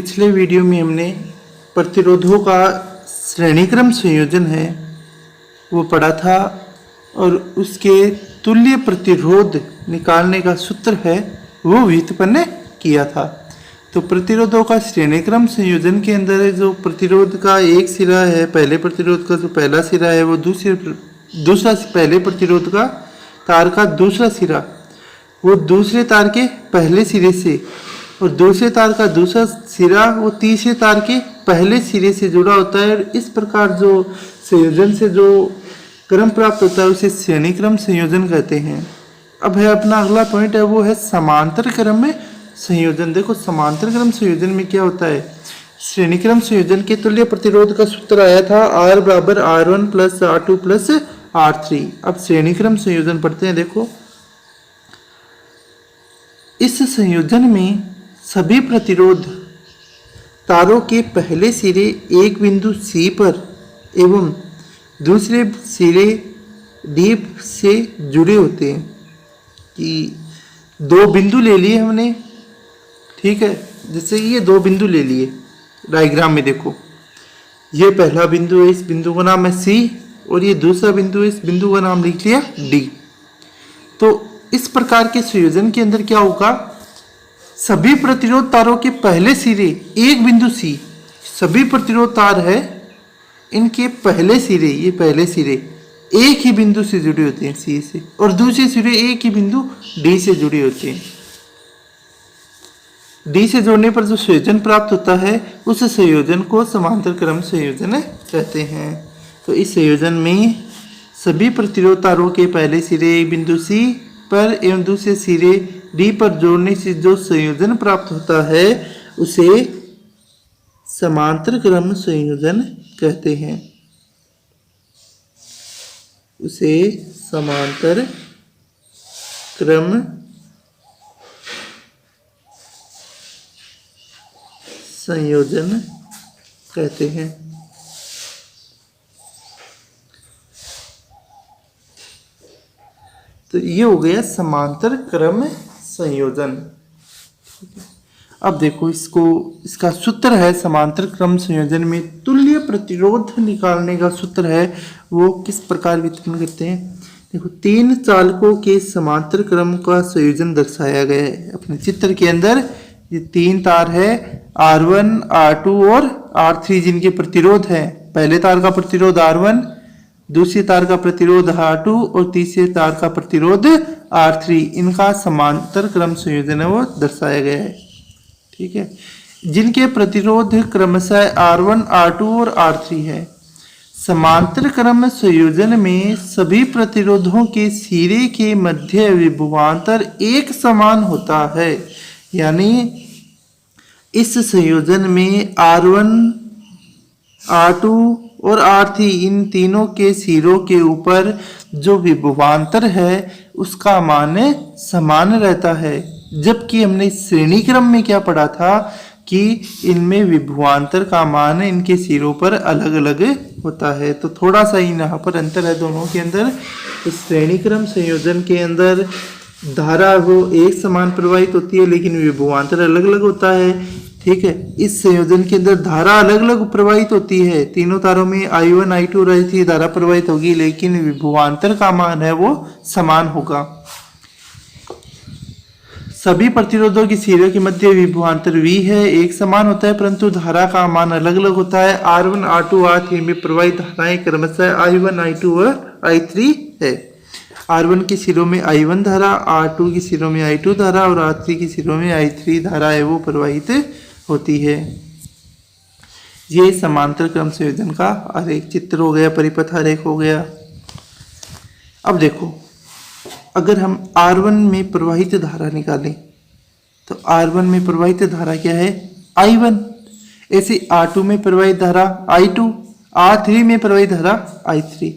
पिछले वीडियो में हमने प्रतिरोधों का श्रेणीक्रम संयोजन है वो पढ़ा था और उसके तुल्य प्रतिरोध निकालने का सूत्र है वो व्युत्पन्न किया था। तो प्रतिरोधों का श्रेणीक्रम संयोजन के अंदर जो प्रतिरोध का एक सिरा है, पहले प्रतिरोध का जो पहला सिरा है वो दूसरा पहले प्रतिरोध का तार का दूसरा सिरा वो दूसरे तार के पहले सिरे से और दूसरे तार का दूसरा सिरा वो तीसरे तार के पहले सिरे से जुड़ा होता है। और इस प्रकार जो संयोजन से जो क्रम प्राप्त होता है उसे श्रेणीक्रम संयोजन कहते हैं। अब है अपना अगला पॉइंट है वो है समांतर क्रम में संयोजन। देखो समांतर क्रम संयोजन में क्या होता है, श्रेणीक्रम संयोजन के तुल्य प्रतिरोध का सूत्र आया था R बराबर R1 plus R2 plus R3। अब श्रेणीक्रम संयोजन पढ़ते हैं। देखो इस संयोजन में सभी प्रतिरोध तारों के पहले सिरे एक बिंदु C पर एवं दूसरे सिरे D से जुड़े होते हैं। कि दो बिंदु ले लिए हमने, ठीक है, जैसे ये दो बिंदु ले लिए डायग्राम में। देखो ये पहला बिंदु है, इस बिंदु का नाम है C और ये दूसरा बिंदु है, इस बिंदु का नाम लिख लिया D। तो इस प्रकार के संयोजन के अंदर क्या होगा, सभी प्रतिरोध तारों के पहले सिरे एक बिंदु C, सभी प्रतिरोध तार है इनके पहले सिरे, ये पहले सिरे एक ही बिंदु से जुड़े होते हैं C से और दूसरे सिरे एक ही बिंदु D से जुड़े होते हैं। D से जोड़ने पर जो संयोजन प्राप्त होता है उस संयोजन को समांतर क्रम संयोजन कहते हैं। तो इस संयोजन में सभी प्रतिरोध तारों के पहले सिरे एक बिंदु C पर एवं दूसरे सिरे D पर जोड़ने से जो संयोजन प्राप्त होता है उसे समांतर क्रम संयोजन कहते हैं। उसे समांतर क्रम संयोजन कहते हैं। तो ये हो गया समांतर क्रम संयोजन। अब देखो इसका सूत्र है समांतर क्रम संयोजन में तुल्य प्रतिरोध निकालने का सूत्र है वो किस प्रकार व्युत्पन्न करते हैं। देखो तीन चालकों के समांतर क्रम का संयोजन दर्शाया गया है अपने चित्र के अंदर। ये तीन तार है R1, R2 और R3 जिनके प्रतिरोध है, पहले तार का प्रतिरोध R1, दूसरे तार का प्रतिरोध R2 और तीसरे तार का प्रतिरोध R3, इनका समांतर क्रम संयोजन है वो दर्शाया गया है, ठीक है, जिनके प्रतिरोध क्रमशः R1, R2 और R3 है। समांतर क्रम संयोजन में सभी प्रतिरोधों के सिरे के मध्य विभवांतर एक समान होता है। यानी इस संयोजन में R1, R2 और R3 इन तीनों के सिरों के ऊपर जो विभवांतर है उसका मान समान रहता है। जबकि हमने श्रेणी क्रम में क्या पढ़ा था कि इनमें विभवांतर का मान इनके सिरों पर अलग अलग होता है। तो थोड़ा सा ही यहाँ पर अंतर है दोनों के अंदर। तो श्रेणी क्रम संयोजन के अंदर धारा वो एक समान प्रवाहित होती है लेकिन विभवांतर अलग अलग होता है, ठीक है। इस संयोजन के अंदर धारा अलग अलग प्रवाहित होती है, तीनों तारों में I1, I2 और I3 धारा प्रवाहित होगी लेकिन विभवांतर का मान है वो समान होगा। सभी प्रतिरोधों की सिरे के मध्य विभवांतर V है, एक समान होता है परंतु धारा का मान अलग अलग होता है। R1, R2, R3 में प्रवाहित धाराएं क्रमशः I1, I2 और I3 है। R1 के सिरों में I1 धारा, R2 के सिरों में I2 धारा और R3 के सिरों में I3 धारा है वो प्रवाहित होती है। ये समांतर क्रम संयोजन का आरेख चित्र हो गया, परिपथ आरेख हो गया। अब देखो अगर हम R1 में प्रवाहित धारा निकालें तो R1 में प्रवाहित धारा क्या है I1, ऐसे R2 में प्रवाहित धारा I2, R3 में प्रवाहित धारा I3।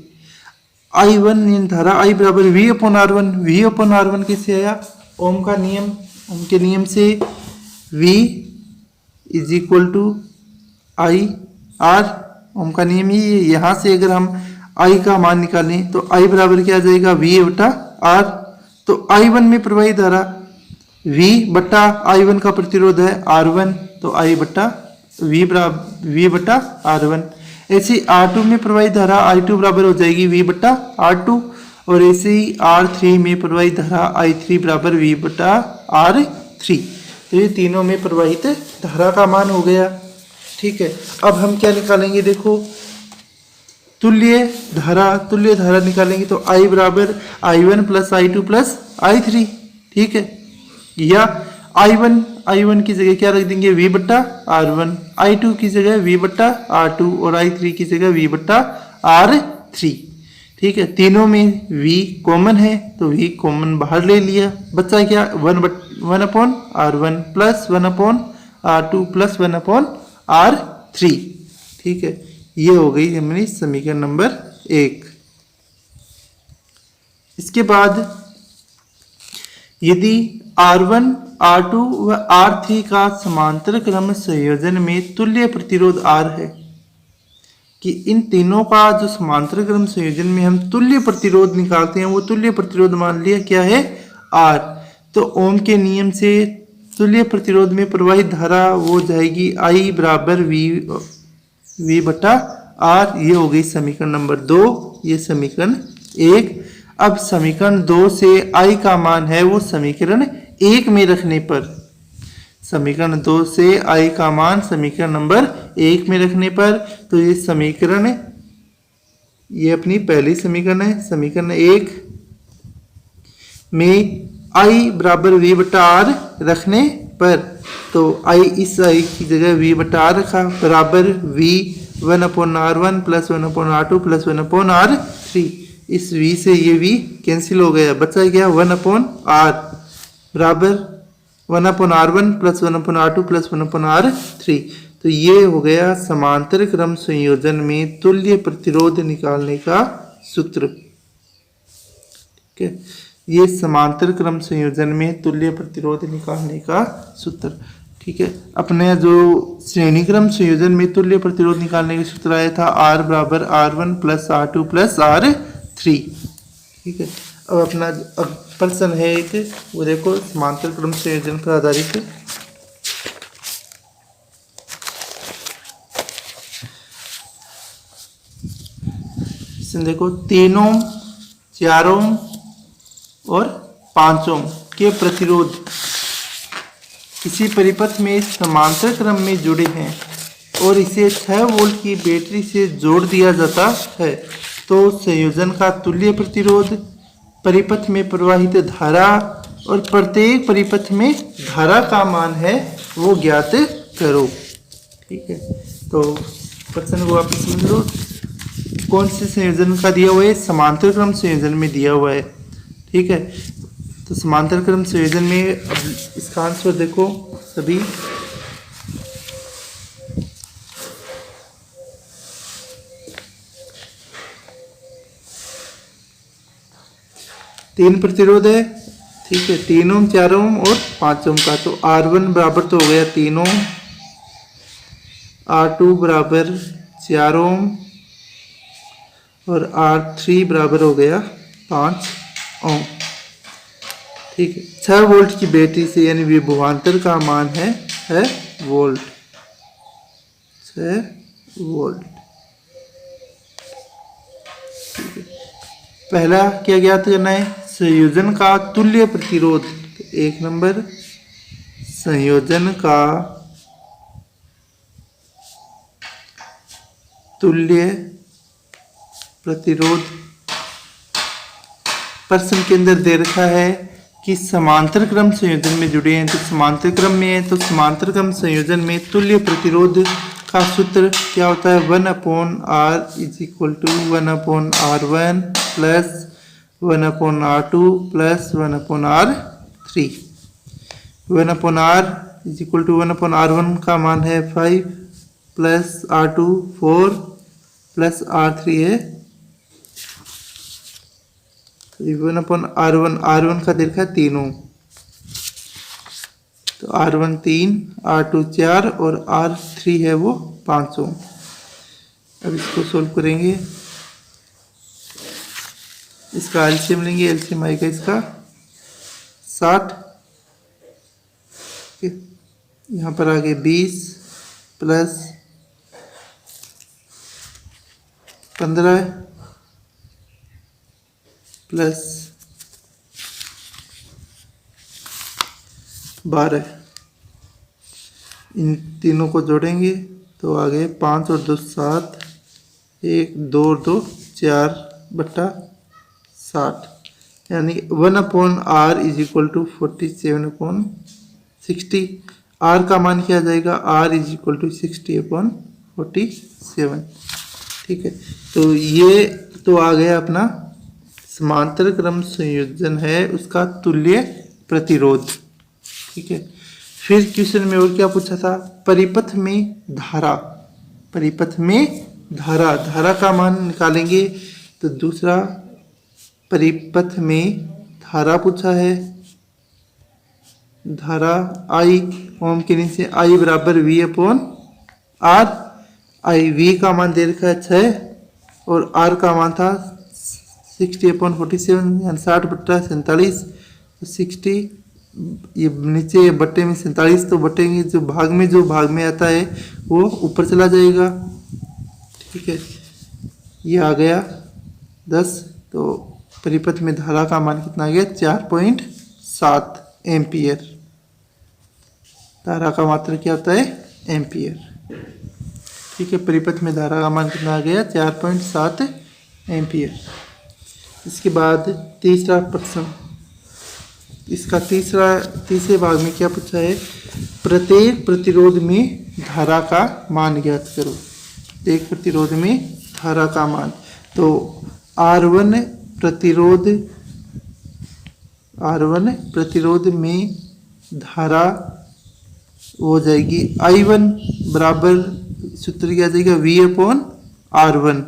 I1 धारा I बराबर V upon R1, V upon R1 कैसे आया, ओम का नियम, ओम के नियम से V is equal to I R, Ohm का नियम ही है। यहाँ से अगर हम I का मान निकालें तो I बराबर क्या आ जाएगा V बटा R। तो I1 में प्रवाहित धारा V बटा I1 का प्रतिरोध है R1, तो I बटा V बटा R1। ऐसे R2 में प्रवाहित धारा I2 बराबर हो जाएगी V बटा R2, और ऐसे ही R3 में प्रवाहित धारा I3 बराबर V बटा R3। तो ये तीनों में प्रवाहित धारा का मान हो गया। ठीक है, अब हम क्या निकालेंगे, देखो तुल्य धारा निकालेंगे तो I बराबर I1 plus I2 plus I3। ठीक है, या I1 की जगह क्या रख देंगे V बट्टा R1, I2 की जगह V बट्टा R2 और I3 की जगह V बट्टा R3। ठीक है, तीनों में V कॉमन है तो V कॉमन बाहर ले लिया, बचा क्या 1/R1 plus 1/R2 plus 1/R3। ठीक है, ये हो गई हमारी समीकरण नंबर 1। इसके बाद यदि R1, R2 व R3 का समांतर क्रम संयोजन में तुल्य प्रतिरोध R है, कि इन तीनों का जो समांतर क्रम संयोजन में हम तुल्य प्रतिरोध निकालते हैं, वो तुल्य प्रतिरोध मान लिया क्या है R। तो ओम के नियम से तुल्य प्रतिरोध में प्रवाहित धारा वो जाएगी I बराबर V बटा R। ये हो गई समीकरण नंबर 2, ये समीकरण 1। अब समीकरण 2 से I का मान है वो समीकरण 1 में रखने पर, समीकरण 2 से I का मान समीकरण नंबर 1 में रखने पर, तो ये समीकरण, ये अपनी पहली समीकरण है। समीकरण 1 में I बराबर V बटा R रखने पर, तो I इस I की जगह V बटा R रखा, बराबर V 1/R1 plus 1/R2 plus 1/R3। इस V से ये V कैंसिल हो गया, बचा क्या 1/R बराबर 1/R1 plus 1/R2 plus 1/R3। तो ये हो गया समांतर क्रम संयोजन में तुल्य प्रतिरोध निकालने का सूत्र। ठीक है, ये समांतर क्रम संयोजन में तुल्य प्रतिरोध निकालने का सूत्र। ठीक है, अपने जो श्रेणी क्रम संयोजन में तुल्य प्रतिरोध निकालने का सूत्र आया था R बराबर R1 plus R2 plus R3। ठीक है, अब अपना प्रश्न है एक, वो देखो समांतर क्रम संयोजन पर आधारित है। इसमें देखो 3 ओम, 4 ओम और 5 ओम के प्रतिरोध किसी परिपथ में समांतर क्रम में जुड़े हैं और इसे 6 वोल्ट की बैटरी से जोड़ दिया जाता है, तो संयोजन का तुल्य प्रतिरोध, परिपथ में प्रवाहित धारा और प्रत्येक परिपथ में धारा का मान है वो ज्ञात करो। ठीक है, तो प्रश्न को वापस समझ लो, कौन से संयोजन का दिया हुआ है, समांतर क्रम संयोजन में दिया हुआ है। ठीक है, तो समांतर क्रम संयोजन में अब इसका आंसर देखो सभी, तीन प्रतिरोध है। ठीक है, 3 ओम, 4 ओम और 5 ओम का, तो R1 बराबर तो हो गया 3 ओम, R2 बराबर 4 ओम और R3 बराबर हो गया 5 ओम। ठीक है, 6 वोल्ट की बैटरी से, यानी विभवांतर का मान है वोल्ट, 6 वोल्ट। पहला क्या ज्ञात करना है, संयोजन का तुल्य प्रतिरोध। 1 नंबर, संयोजन का तुल्य प्रतिरोध। प्रश्न के अंदर दे रखा है कि समांतर क्रम संयोजन में जुड़े हैं, तो समांतर क्रम में है, तो समांतर क्रम संयोजन में तुल्य प्रतिरोध का सूत्र क्या होता है, 1/R is equal to 1/R1 plus 1/R2 plus 1/R3। 1/R is equal to 1/R1 का मान है 5 प्लस R2 4 प्लस R3 है 1/R1। R1 का देखा 3 ओम, तो R1 3, R2 4 और R3 है वो 5 ओम। अब इसको सोल्व करेंगे, इसका एलसीएम लेंगे, एलसीएम आएगा इसका 60। यहाँ पर आगे 20 प्लस 15 प्लस 12, इन तीनों को जोड़ेंगे तो आगे 5 और 2 7, 1 2 और 2 4 बट्टा 60, यानी 1/r is equal to 47/60। r का मान क्या आ जाएगा, r इज इक्वल टू 60/47। ठीक है, तो ये तो आ गया अपना समांतर क्रम संयोजन है, उसका तुल्य प्रतिरोध। ठीक है, फिर क्वेश्चन में और क्या पूछा था, परिपथ में धारा, परिपथ में धारा, धारा का मान निकालेंगे। तो दूसरा परिपथ में धारा पूछा है, धारा I ओम के नीचे I बराबर V/R, आई V का मान दे रखा है 6 और R का मान था 60/47 यानी 60/47। तो 60 ये नीचे बट्टे में 47 तो बटेंगे, जो भाग में आता है वो ऊपर चला जाएगा। ठीक है, ये आ गया 10। तो परिपथ में धारा का मान कितना आ गया, 4.7 एम्पियर। धारा का मात्रा क्या होता है, एम्पियर। ठीक है, परिपथ में धारा का मान कितना आ गया, 4.7 एम्पियर। इसके बाद तीसरा प्रश्न, इसका तीसरे भाग में क्या पूछा है, प्रत्येक प्रतिरोध में धारा का मान ज्ञात करो। प्रत्येक प्रतिरोध में धारा का मान, तो R1 प्रतिरोध में धारा हो जाएगी I1 बराबर, सूत्र क्या आ जाएगा, V/R1।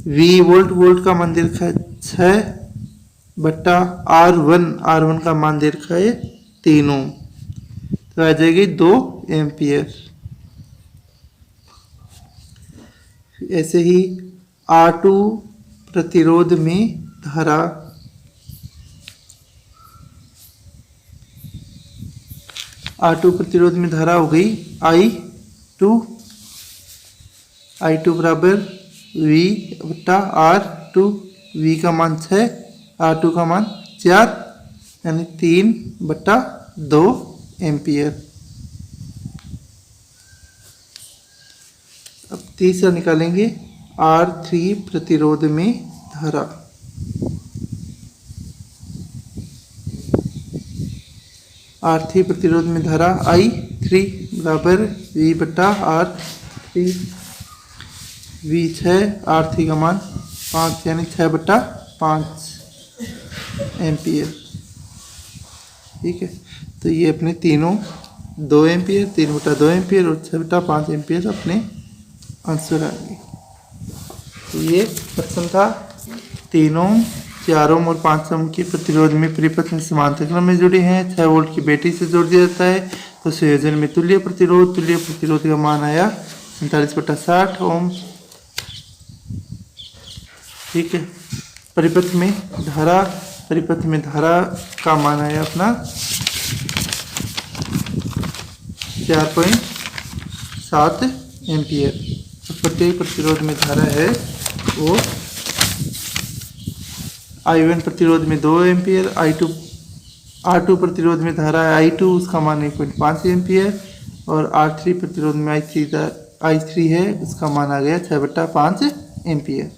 V वोल्ट का मान दे रखा है 6 बट्टा R1 का मान दे रखा है 3 ओम, तो आ जाएगी 2 एम्पियर। ऐसे ही R2 प्रतिरोध में धारा, R2 प्रतिरोध में धारा हो गई I2 बराबर V/R2। V का मान 6, R2 का मान 4 यानी 3/2 एम्पियर। अब तीसरा निकालेंगे, R3 प्रतिरोध में धारा, R3 प्रतिरोध में धारा I3 बराबर V/R3। V 6, R3 का मान 5 यानी 6/5 एम्पियर। ठीक है, तो ये अपने तीनों 2 एम्पियर, 3/2 एम्पियर और 6/5 एम्पियर अपने आंसर आ गए। तो ये प्रश्न था 3 ओम, 4 ओम और 5 ओम के प्रतिरोध में परिपथ में समांतर क्रम में जुड़े हैं, 6 वोल्ट की बैटरी से जोड़ दिया जाता है। तो संयोजन में तुल्य प्रतिरोध का मान आया 47/60 ओम। ठीक है, परिपथ में धारा का मान आया अपना 4.7 एम्पियर। तो प्रत्येक प्रतिरोध में धारा है वो I1 प्रतिरोध में 2 एम्पियर, R2 प्रतिरोध में धारा है I2, उसका मान 1.5 एम्पियर, और R3 प्रतिरोध में I3 है, उसका मान आ गया 6/5 एम्पियर।